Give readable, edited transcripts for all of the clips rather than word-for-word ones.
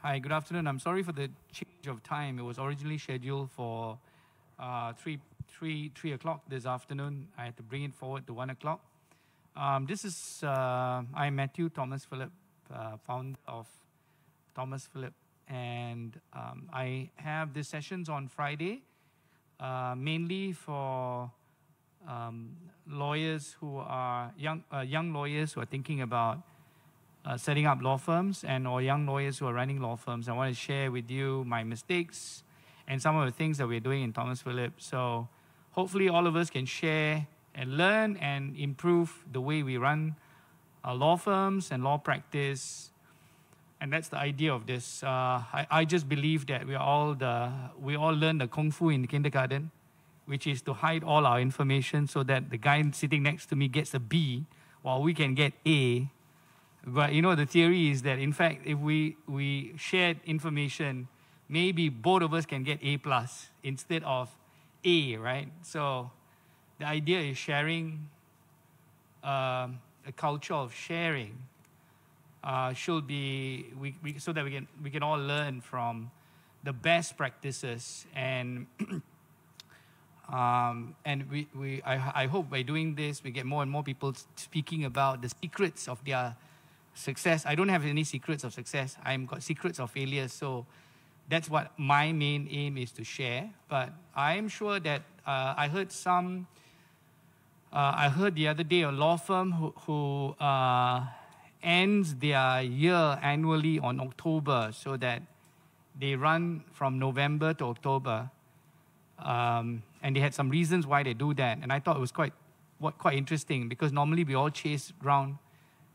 Hi, good afternoon. I'm sorry for the change of time. It was originally scheduled for 3 o'clock this afternoon. I had to bring it forward to 1 o'clock. I'm Mathew Thomas Philip, founder of Thomas Philip, and I have these sessions on Friday, mainly for lawyers who are young lawyers who are thinking about setting up law firms or young lawyers who are running law firms. I want to share with you my mistakes and some of the things that we're doing in Thomas Philip. So hopefully all of us can share and learn and improve the way we run our law firms and law practice. And that's the idea of this. I just believe that we all learn the kung fu in kindergarten, which is to hide all our information so that the guy sitting next to me gets a B while we can get A. But you know, the theory is that, in fact, if we shared information, maybe both of us can get A+ instead of A, right? So the idea is sharing, a culture of sharing should be, so that we can all learn from the best practices. And I hope by doing this, we get more and more people speaking about the secrets of their success. I don't have any secrets of success. I've got secrets of failure. So that's what my main aim is to share. But I'm sure that I heard the other day a law firm who ends their year annually on October, so that they run from November to October. And they had some reasons why they do that. And I thought it was quite interesting, because normally we all chase round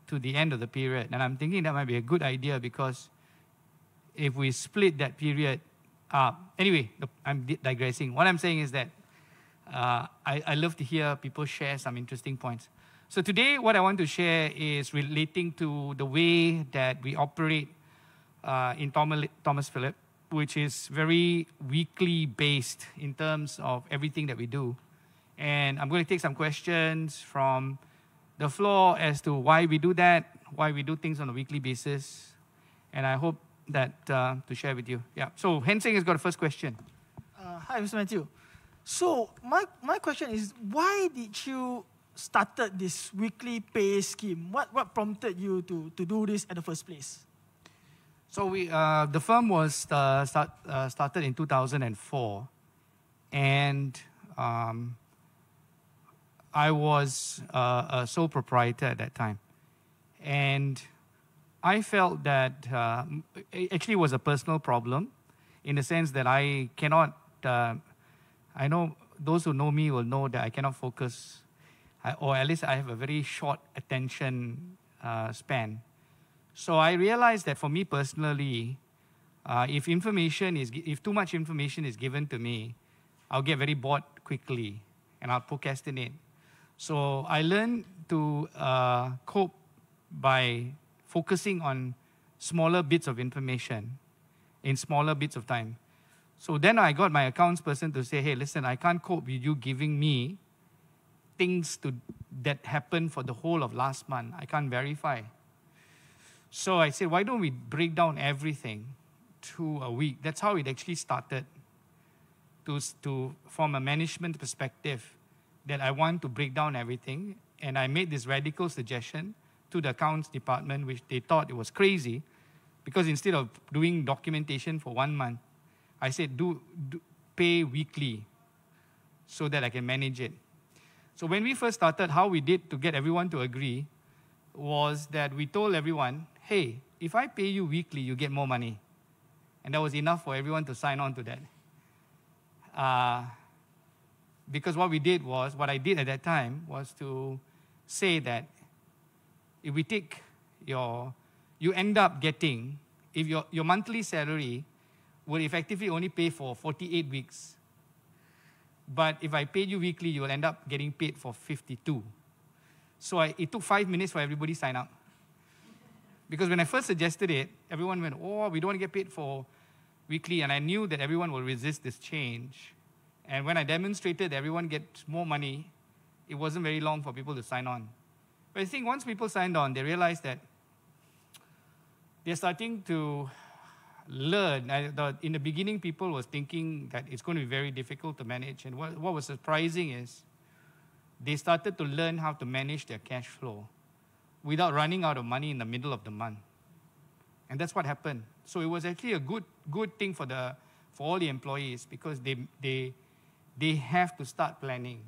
to the end of the period. And I'm thinking that might be a good idea, because if we split that period up. Anyway, I'm digressing. What I'm saying is that I love to hear people share some interesting points. So today, what I want to share is relating to the way that we operate in Thomas Philip, which is very weekly based in terms of everything that we do. And I'm going to take some questions from the floor as to why we do that, why we do things on a weekly basis. And I hope that to share with you. Yeah. So Hensing has got a first question. Hi, Mr. Mathew. So my question is, why did you started this weekly pay scheme? What prompted you to do this at the first place? So the firm was started in 2004, and I was a sole proprietor at that time. And I felt that it actually was a personal problem, in the sense that I cannot, I know those who know me will know that I cannot focus, or at least I have a very short attention span. So I realized that for me personally, if too much information is given to me, I'll get very bored quickly and I'll procrastinate. So I learned to cope by focusing on smaller bits of information in smaller bits of time. So then I got my accounts person to say, hey, listen, I can't cope with you giving me things that happened for the whole of last month. I can't verify. So I said, why don't we break down everything to a week? That's how it actually started, from a management perspective, that I want to break down everything. And I made this radical suggestion to the accounts department, which they thought it was crazy, because instead of doing documentation for 1 month, I said, do pay weekly so that I can manage it. So when we first started, how we did to get everyone to agree was that we told everyone, hey, if I pay you weekly, you get more money. And that was enough for everyone to sign on to that. Because what I did at that time was to say that if we take you end up getting, if your monthly salary will effectively only pay for 48 weeks. But if I paid you weekly, you will end up getting paid for 52. So it took 5 minutes for everybody to sign up. Because when I first suggested it, everyone went, oh, we don't want to get paid for weekly. And I knew that everyone will resist this change. And when I demonstrated that everyone gets more money, it wasn't very long for people to sign on. But I think once people signed on, they realized that they're starting to learn. In the beginning, people was thinking that it's going to be very difficult to manage. And what was surprising is they started to learn how to manage their cash flow without running out of money in the middle of the month. And that's what happened. So it was actually a good thing for all the employees, because they have to start planning.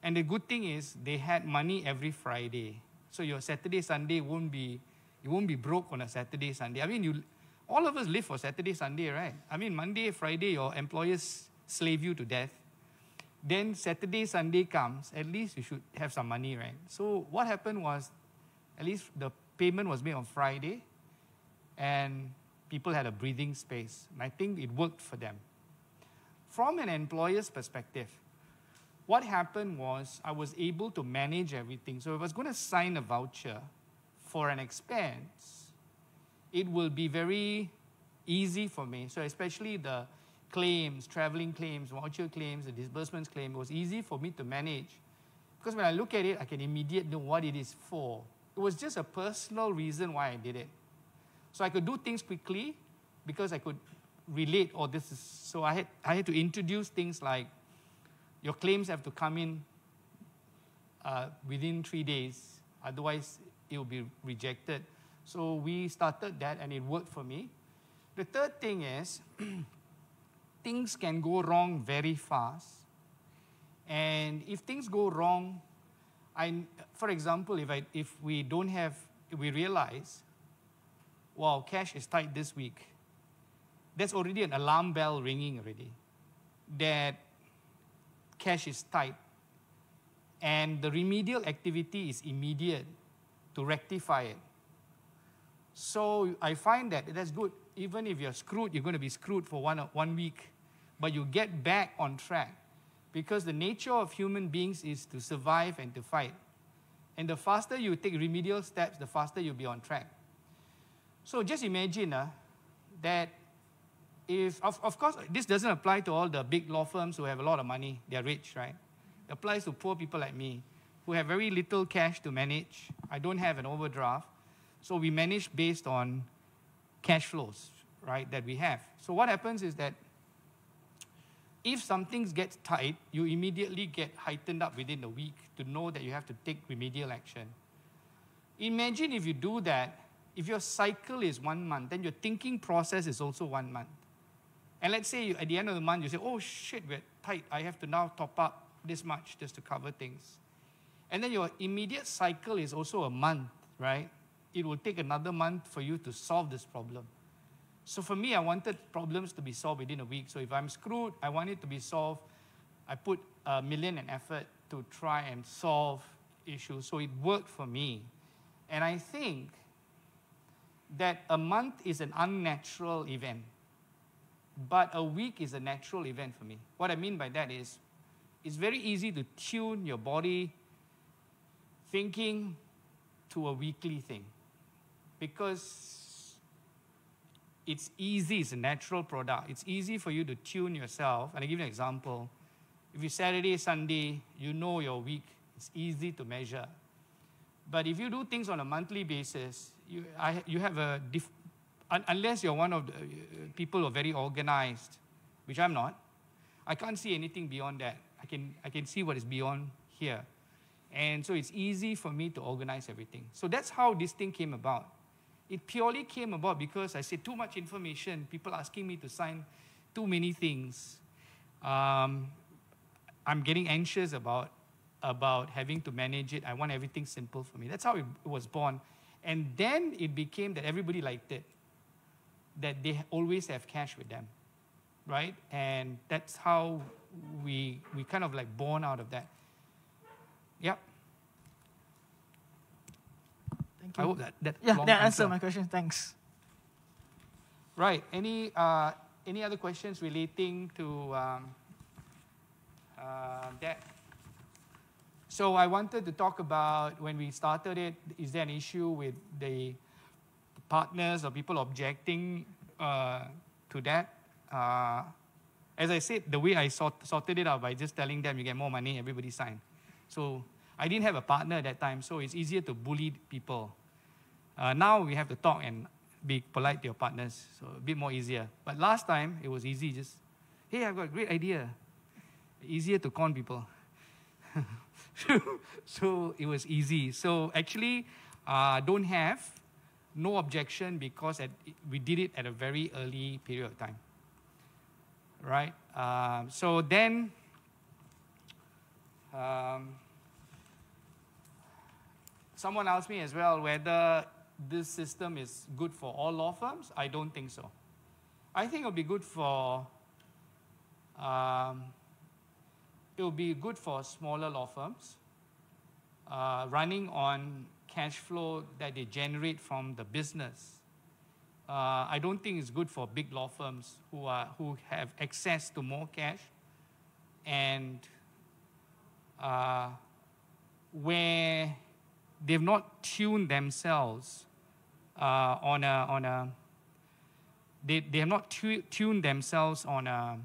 And the good thing is they had money every Friday. So your Saturday, Sunday you won't be broke on a Saturday, Sunday. I mean, all of us live for Saturday, Sunday, right? I mean, Monday, Friday, your employers slave you to death. Then Saturday, Sunday comes, at least you should have some money, right? So what happened was, at least the payment was made on Friday, and people had a breathing space. And I think it worked for them. From an employer's perspective, what happened was I was able to manage everything. So if I was going to sign a voucher for an expense, it will be very easy for me. So especially the claims, traveling claims, voucher claims, the disbursements claim, it was easy for me to manage. Because when I look at it, I can immediately know what it is for. It was just a personal reason why I did it. So I could do things quickly because I could relate, so I had to introduce things like your claims have to come in within 3 days, otherwise it will be rejected. So we started that and it worked for me. The third thing is, things can go wrong very fast. And if things go wrong, for example, if we realize, wow, cash is tight this week, that's already an alarm bell ringing already, that cash is tight. And the remedial activity is immediate to rectify it. So I find that that's good. Even if you're screwed, you're going to be screwed for 1 week, but you get back on track. Because the nature of human beings is to survive and to fight. And the faster you take remedial steps, the faster you'll be on track. So just imagine that if, of course, this doesn't apply to all the big law firms who have a lot of money, they're rich, right? It applies to poor people like me, who have very little cash to manage. I don't have an overdraft. So we manage based on cash flows, right, that we have. So what happens is that if something gets tight, you immediately get heightened up within a week to know that you have to take remedial action. Imagine if you do that, if your cycle is 1 month, then your thinking process is also 1 month. And let's say at the end of the month, you say, oh shit, we're tight. I have to now top up this much just to cover things. And then your immediate cycle is also a month, right? It will take another month for you to solve this problem. So for me, I wanted problems to be solved within a week. So if I'm screwed, I want it to be solved. I put $1 million in effort to try and solve issues. So it worked for me. And I think that a month is an unnatural event, but a week is a natural event for me. What I mean by that is, it's very easy to tune your body thinking to a weekly thing, because it's easy, it's a natural product. It's easy for you to tune yourself. And I'll give you an example. If it's Saturday, Sunday, you know your week. It's easy to measure. But if you do things on a monthly basis, you have unless you're one of the people who are very organized, which I'm not, I can't see anything beyond that. I can see what is beyond here. And so it's easy for me to organize everything. So that's how this thing came about. It purely came about because I said too much information, people asking me to sign too many things. I'm getting anxious about having to manage it. I want everything simple for me. That's how it was born. And then it became that everybody liked it, that they always have cash with them, right? And that's how we kind of like born out of that. Yep. Thank you. I hope that that answered my question. Thanks. Right. Any other questions relating to that? So I wanted to talk about when we started it, is there an issue with the partners or people objecting to that? As I said, the way I sorted it out by just telling them you get more money, everybody sign. So I didn't have a partner at that time, so it's easier to bully people. Now we have to talk and be polite to your partners, so a bit more easier. But last time, it was easy, just, hey, I've got a great idea. Easier to con people. So it was easy. So actually, don't have, no objection, because we did it at a very early period of time. Right? So then, someone asked me as well whether this system is good for all law firms. I don't think so. I think it'll be good for smaller law firms running on cash flow that they generate from the business. I don't think it's good for big law firms who have access to more cash and where they've not tuned themselves they have not tuned themselves on a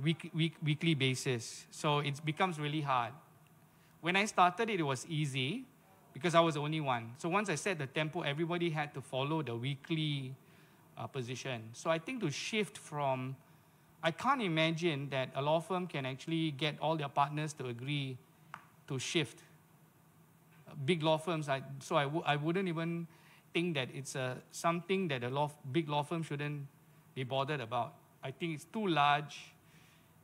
weekly basis. So it becomes really hard. When I started it was easy because I was the only one. So once I set the tempo, everybody had to follow the weekly position. So I think to shift from, I can't imagine that a law firm can actually get all their partners to agree to shift. Big law firms, I wouldn't even think that it's something that big law firm shouldn't be bothered about. I think it's too large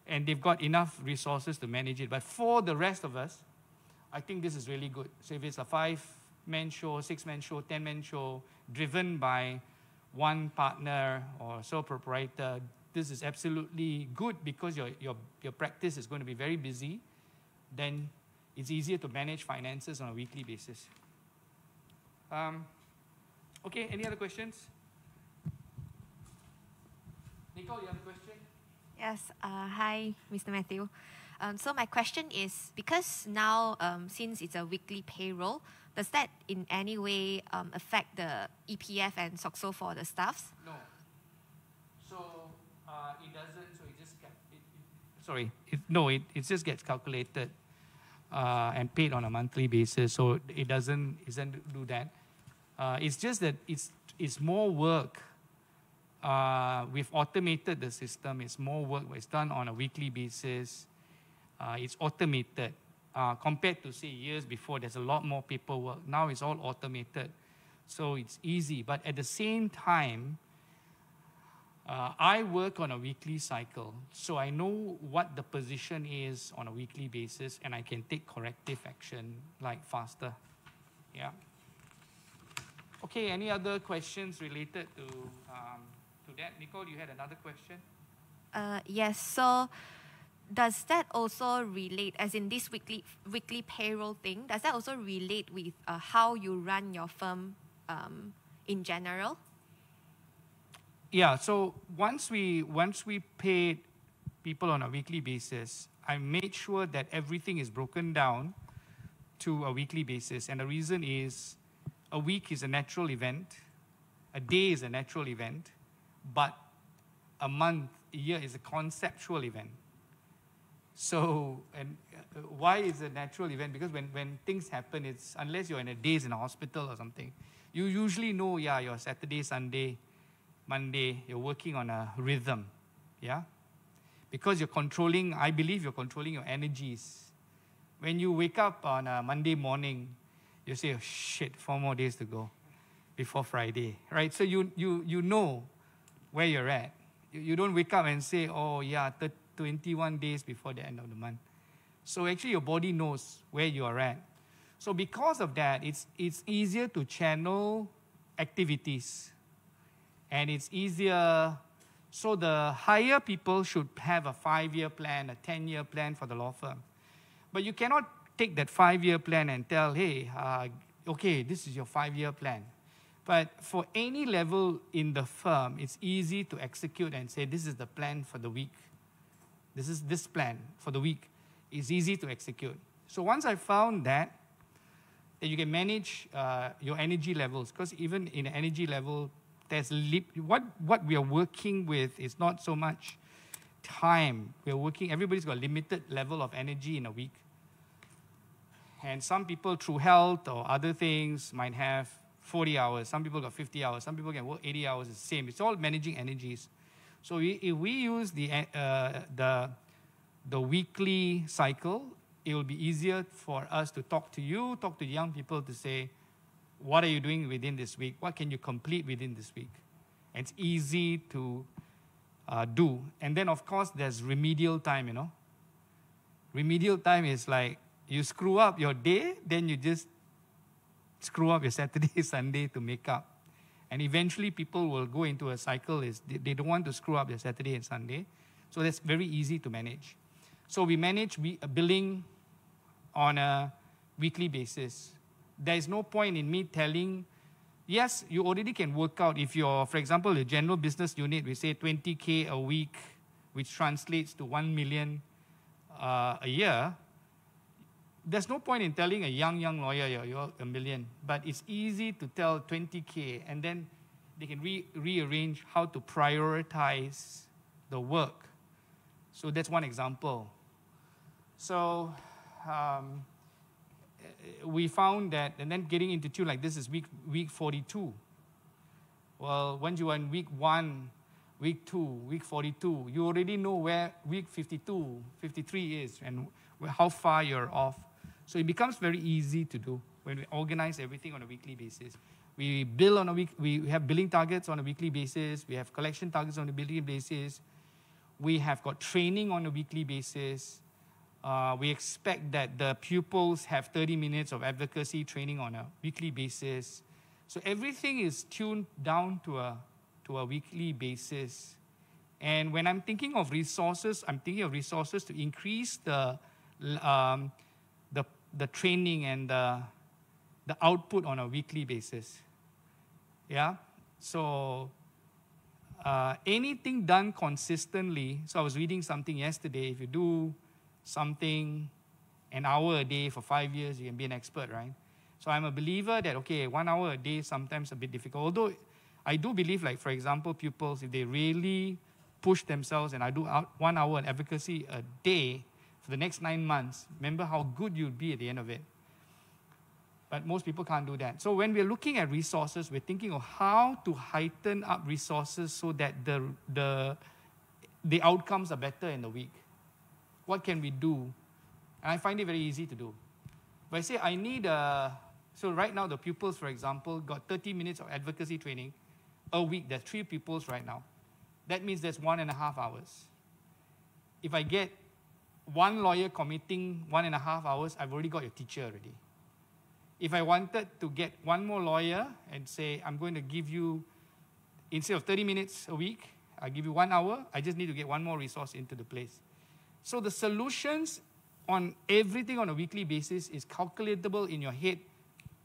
and they've got enough resources to manage it. But for the rest of us, I think this is really good. So if it's a 5-man show, 6-man show, 10-man show, driven by one partner or sole proprietor, this is absolutely good because your practice is going to be very busy. Then it's easier to manage finances on a weekly basis. Okay, any other questions? Nicole, you have a question? Yes, hi, Mr. Mathew. So my question is, because now, since it's a weekly payroll, does that in any way affect the EPF and SOCSO for the staffs? No. So it doesn't, so it just, it just gets calculated and paid on a monthly basis. So it doesn't do that. It's just that it's more work. We've automated the system. It's more work. It's done on a weekly basis. It's automated. Compared to, say, years before, there's a lot more paperwork. Now it's all automated. So it's easy. But at the same time, I work on a weekly cycle. So I know what the position is on a weekly basis, and I can take corrective action, like faster. Yeah. Okay, any other questions related to that? Nicole, you had another question? Yes, so does that also relate, as in this weekly payroll thing, does that also relate with how you run your firm in general? Yeah, so once we paid people on a weekly basis, I made sure that everything is broken down to a weekly basis. And the reason is, a week is a natural event, a day is a natural event, but a month, a year is a conceptual event. So, and why is it a natural event? Because when things happen, it's, unless you're in a days in a hospital or something, you usually know, yeah, your Saturday, Sunday, Monday, you're working on a rhythm, yeah? Because you're controlling, I believe you're controlling your energies. When you wake up on a Monday morning, you say, oh, shit, 4 more days to go before Friday, right? So you know where you're at. You don't wake up and say, oh, yeah, 21 days before the end of the month. So actually your body knows where you are at. So because of that, it's easier to channel activities. And it's easier, so the higher people should have a 5-year plan, a 10-year plan for the law firm. But you cannot take that 5-year plan and tell, hey, okay, this is your 5-year plan. But for any level in the firm, it's easy to execute and say, this is the plan for the week. This is this plan for the week. It's easy to execute. So once I found that you can manage your energy levels, because even in energy level, there's what we are working with is not so much time. Everybody's got a limited level of energy in a week. And some people, through health or other things, might have 40 hours, some people got 50 hours, some people can work 80 hours, it's the same. It's all managing energies. So if we use the weekly cycle, it will be easier for us to talk to you, talk to young people to say, what are you doing within this week? What can you complete within this week? And it's easy to do. And then, of course, there's remedial time, Remedial time is like you screw up your day, then you just screw up your Saturday, Sunday to make up. And eventually people will go into a cycle, they don't want to screw up their Saturday and Sunday. So that's very easy to manage. So we manage billing on a weekly basis. There is no point in me telling, yes, you already can work out. If you're, for example, the general business unit, we say 20K a week, which translates to 1 million a year. There's no point in telling a young lawyer you're a million, but it's easy to tell 20K, and then they can rearrange how to prioritize the work. So that's one example. So we found that, and then getting into two like this is week 42. Well, once you are in week 1, week 2, week 42, you already know where week 52, 53 is and how far you're off. So it becomes very easy to do when we organize everything on a weekly basis. We bill on a week. We have billing targets on a weekly basis. We have collection targets on a weekly basis. We have got training on a weekly basis. We expect that the pupils have 30 minutes of advocacy training on a weekly basis. So everything is tuned down to a weekly basis. And when I'm thinking of resources, I'm thinking of resources to increase the training and the output on a weekly basis. Yeah? So anything done consistently, so I was reading something yesterday, if you do something an hour a day for 5 years, you can be an expert, right? So I'm a believer that, 1 hour a day is sometimes a bit difficult. Although I do believe, like, for example, pupils, if they really push themselves and I do 1 hour advocacy a day for the next 9 months, remember how good you'll be at the end of it. But most people can't do that. So when we're looking at resources, we're thinking of how to heighten up resources so that the outcomes are better in the week. What can we do? And I find it very easy to do. If I say I need so right now the pupils, for example, got 30 minutes of advocacy training a week. There's 3 pupils right now. That means there's 1.5 hours. If I get one lawyer committing 1.5 hours, I've already got your teacher already. If I wanted to get one more lawyer and say, I'm going to give you, instead of 30 minutes a week, I'll give you 1 hour, I just need to get one more resource into the place. So the solutions on everything on a weekly basis is calculatable in your head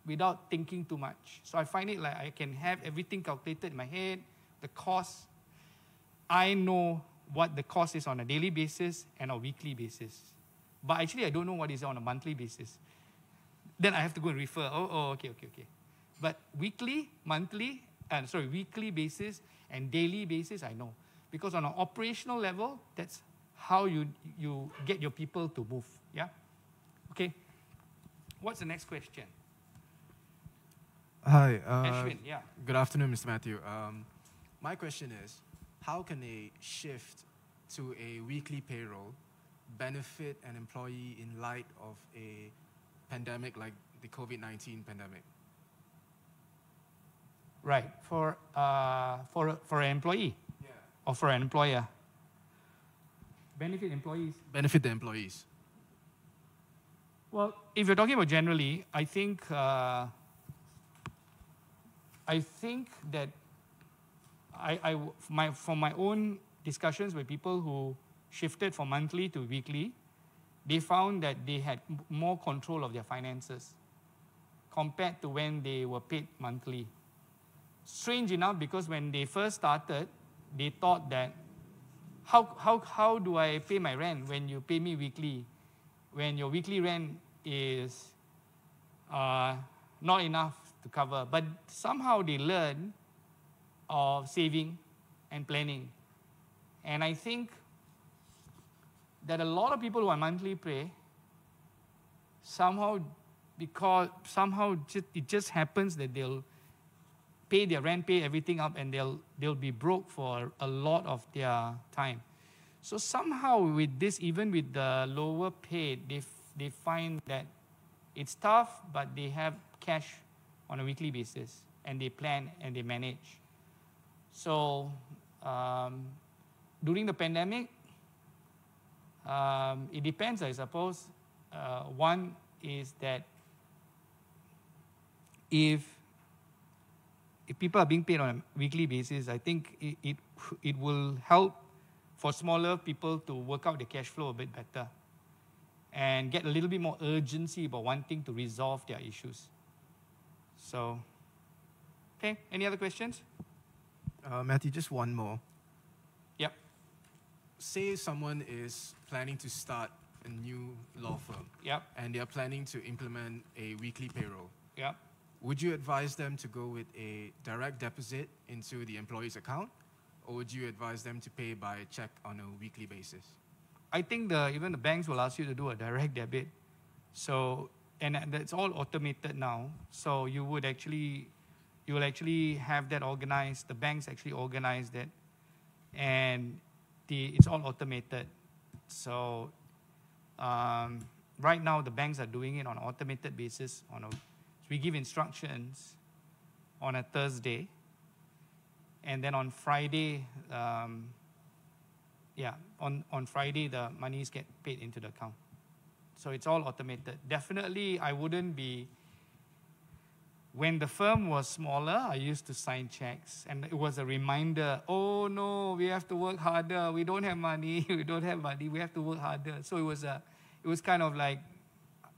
without thinking too much. So I find it like I can have everything calculated in my head, the cost. I know what the cost is on a daily basis and a weekly basis. But actually, I don't know what is on a monthly basis. Then I have to go and refer. Okay. But weekly basis and daily basis, I know. Because on an operational level, that's how you get your people to move. Yeah? Okay. What's the next question? Hi. Ashwin, yeah. Good afternoon, Mr. Mathew. My question is, how can a shift to a weekly payroll benefit an employee in light of a pandemic like the COVID-19 pandemic? Right. For an employee? Yeah. Or for an employer? Benefit employees? Benefit the employees. Well, if you're talking about generally, I think that from my own discussions with people who shifted from monthly to weekly, they found that they had more control of their finances compared to when they were paid monthly. Strange enough, because when they first started, they thought that, how do I pay my rent when you pay me weekly? When your weekly rent is not enough to cover. But somehow they learn of saving and planning. And I think that a lot of people who are monthly pay, it just happens that pay their rent, pay everything up, and they'll be broke for a lot of their time. So somehow with this, even with the lower pay, they find that it's tough, but they have cash on a weekly basis, and they plan and they manage. So during the pandemic, it depends, I suppose. One is that if people are being paid on a weekly basis, I think it will help for smaller people to work out the cash flow a bit better and get a little bit more urgency about wanting to resolve their issues. So, okay, any other questions? Matthew, just one more. Yep. Say someone is planning to start a new law firm. Yep. And they are planning to implement a weekly payroll. Yep. Would you advise them to go with a direct deposit into the employee's account, or would you advise them to pay by check on a weekly basis? I think even the banks will ask you to do a direct debit. So, and that's all automated now. So you will actually have that organized. The banks actually organize that, and it's all automated. So right now the banks are doing it on an automated basis. We give instructions on a Thursday, and then on Friday, on Friday the monies get paid into the account. So it's all automated. Definitely, I wouldn't be. When the firm was smaller, I used to sign checks, and it was a reminder. Oh no, we have to work harder. We don't have money. We don't have money. We have to work harder. So it was kind of like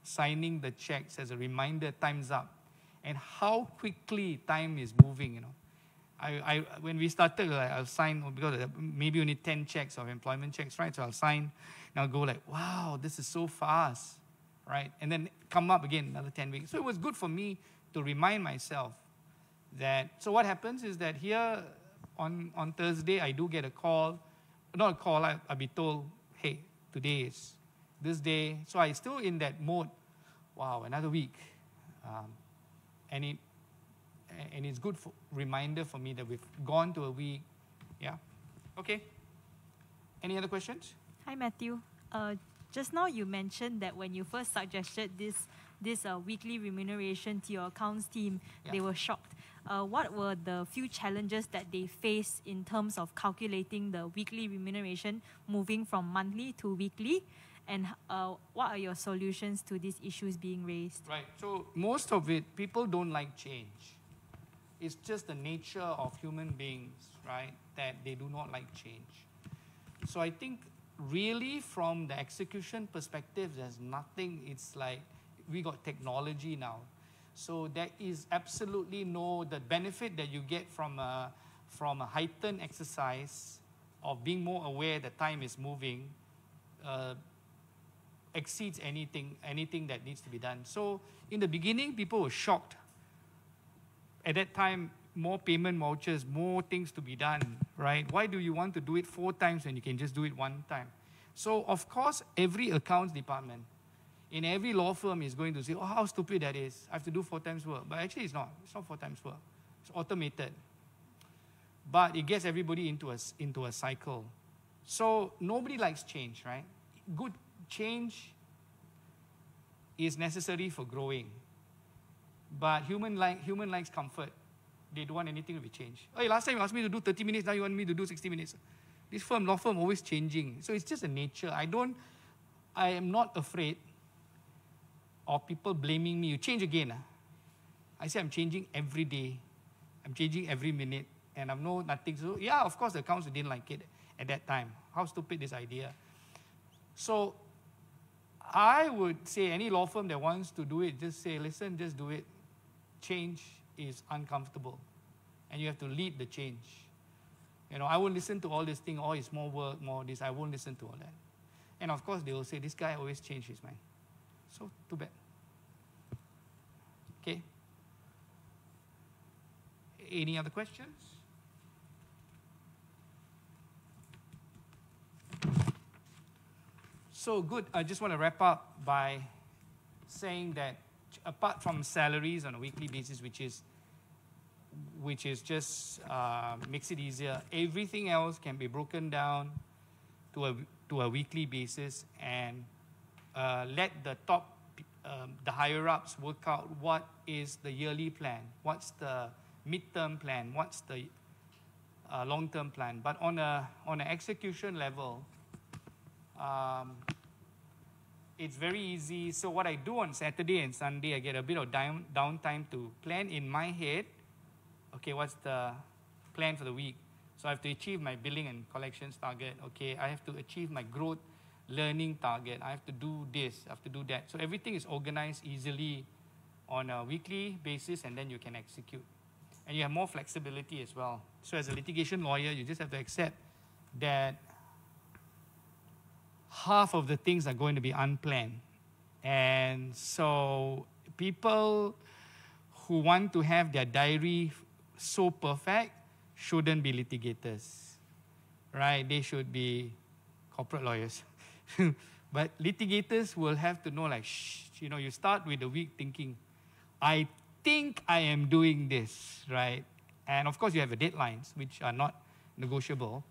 signing the checks as a reminder. Time's up, and how quickly time is moving. When we started, I'll sign because maybe only 10 checks of employment checks, right? So I'll sign, and I'll go like, wow, this is so fast, right? And then come up again another 10 weeks. So it was good for me to remind myself that. So what happens is that here on Thursday, I do get a call, not a call. I'll be told, hey, today is this day. So I still in that mode. Wow, another week, and it's good reminder for me that we've gone to a week. Yeah. Okay. Any other questions? Hi, Matthew. Just now you mentioned that when you first suggested this weekly remuneration to your accounts team, they were shocked. What were the few challenges that they faced in terms of calculating the weekly remuneration, moving from monthly to weekly? And what are your solutions to these issues being raised? Right. So most of it, people don't like change. It's just the nature of human beings, right, that they do not like change. So I think really from the execution perspective, there's nothing. It's like we got technology now. So there is absolutely the benefit that you get from a heightened exercise of being more aware that time is moving exceeds anything that needs to be done. So in the beginning, people were shocked. At that time, more payment vouchers, more things to be done, right? Why do you want to do it 4 times when you can just do it 1 time? So of course, every accounts department in every law firm is going to say, oh, how stupid that is. I have to do 4 times work. But actually, it's not 4 times work. It's automated. But it gets everybody into a cycle. So nobody likes change, right? Good change is necessary for growing. But human likes comfort. They don't want anything to be changed. Hey, last time you asked me to do 30 minutes, now you want me to do 60 minutes. This law firm, always changing. So it's just a nature. I am not afraid of people blaming me. You change again. I say I'm changing every day. I'm changing every minute. And I know nothing. So yeah, of course the accounts didn't like it at that time. How stupid this idea. So I would say any law firm that wants to do it, just say, listen, just do it. Change is uncomfortable. And you have to lead the change. I won't listen to all this thing, oh, it's more work, more this. I won't listen to all that. And of course, they will say, this guy always changes his mind. So, too bad. Okay. Any other questions? So, good. I just want to wrap up by saying that apart from salaries on a weekly basis, which is which is just makes it easier. Everything else can be broken down to a weekly basis, and let the top, the higher ups work out what is the yearly plan, what's the midterm plan, what's the long-term plan. But on an execution level, it's very easy. So what I do on Saturday and Sunday, I get a bit of downtime to plan in my head, okay, what's the plan for the week? So I have to achieve my billing and collections target. Okay, I have to achieve my growth learning target. I have to do this, I have to do that. So everything is organized easily on a weekly basis, and then you can execute. And you have more flexibility as well. So as a litigation lawyer, you just have to accept that half of the things are going to be unplanned. And so people who want to have their diary so perfect shouldn't be litigators, right? They should be corporate lawyers. But litigators will have to know, like, you start with the week thinking, I think I am doing this, right? And of course, you have the deadlines, which are not negotiable.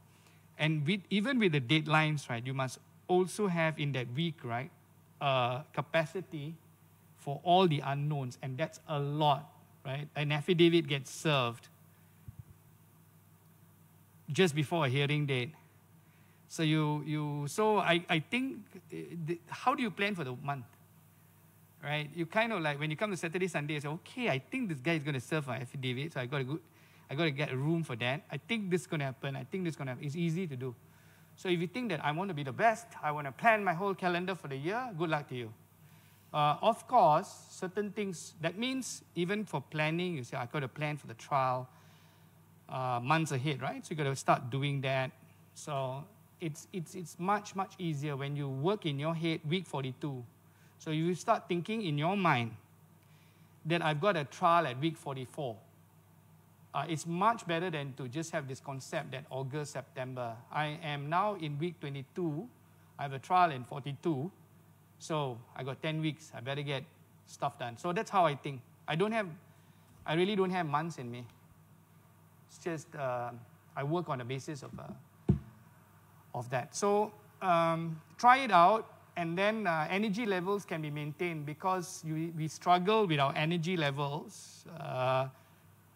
And even with the deadlines, right, you must also have in that week, right, capacity for all the unknowns, and that's a lot, right? An affidavit gets served just before a hearing date. So so I think, how do you plan for the month, right? You kind of like, when you come to Saturday, Sunday, you say, okay, I think this guy is going to serve my affidavit, so I got to get a room for that. I think this is going to happen. I think this is going to happen. It's easy to do. So if you think that I want to be the best, I want to plan my whole calendar for the year, good luck to you. Of course, certain things, that means even for planning, you say, I got to plan for the trial months ahead, right? So you got to start doing that. So it's much, much easier when you work in your head week 42. So you start thinking in your mind that I've got a trial at week 44. It's much better than to just have this concept that August, September. I am now in week 22. I have a trial in 42. So I got 10 weeks. I better get stuff done. So that's how I think. I really don't have months in me. It's just I work on the basis of that. So try it out, and then energy levels can be maintained, because we struggle with our energy levels.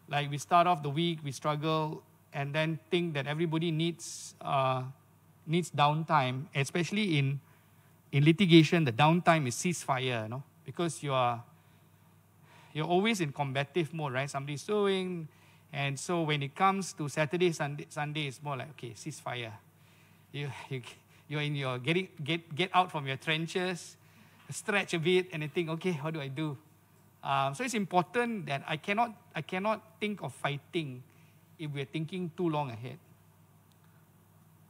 Like we start off the week, we struggle, and then think that everybody needs downtime, especially in litigation. The downtime is ceasefire, because you're always in combative mode, right? Somebody's suing, and so when it comes to Saturday, Sunday, it's more like, okay, ceasefire. You're in your get out from your trenches, stretch a bit, and then think, okay, how do I do? So it's important that I cannot think of fighting if we're thinking too long ahead.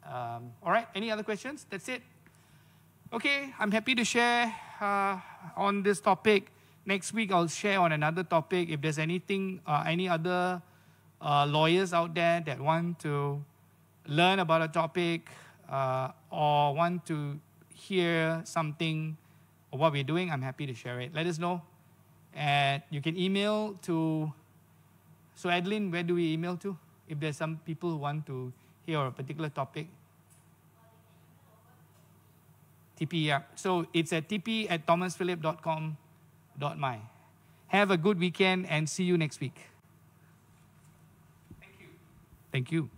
All right, any other questions? That's it. Okay, I'm happy to share on this topic. Next week, I'll share on another topic. If there's anything, any other lawyers out there that want to learn about a topic or want to hear something of what we're doing, I'm happy to share it. Let us know. And you can email to, so Adeline, where do we email to? If there's some people who want to hear a particular topic. TP, yeah. So it's at tp@thomasphilip.com.my. Have a good weekend and see you next week. Thank you. Thank you.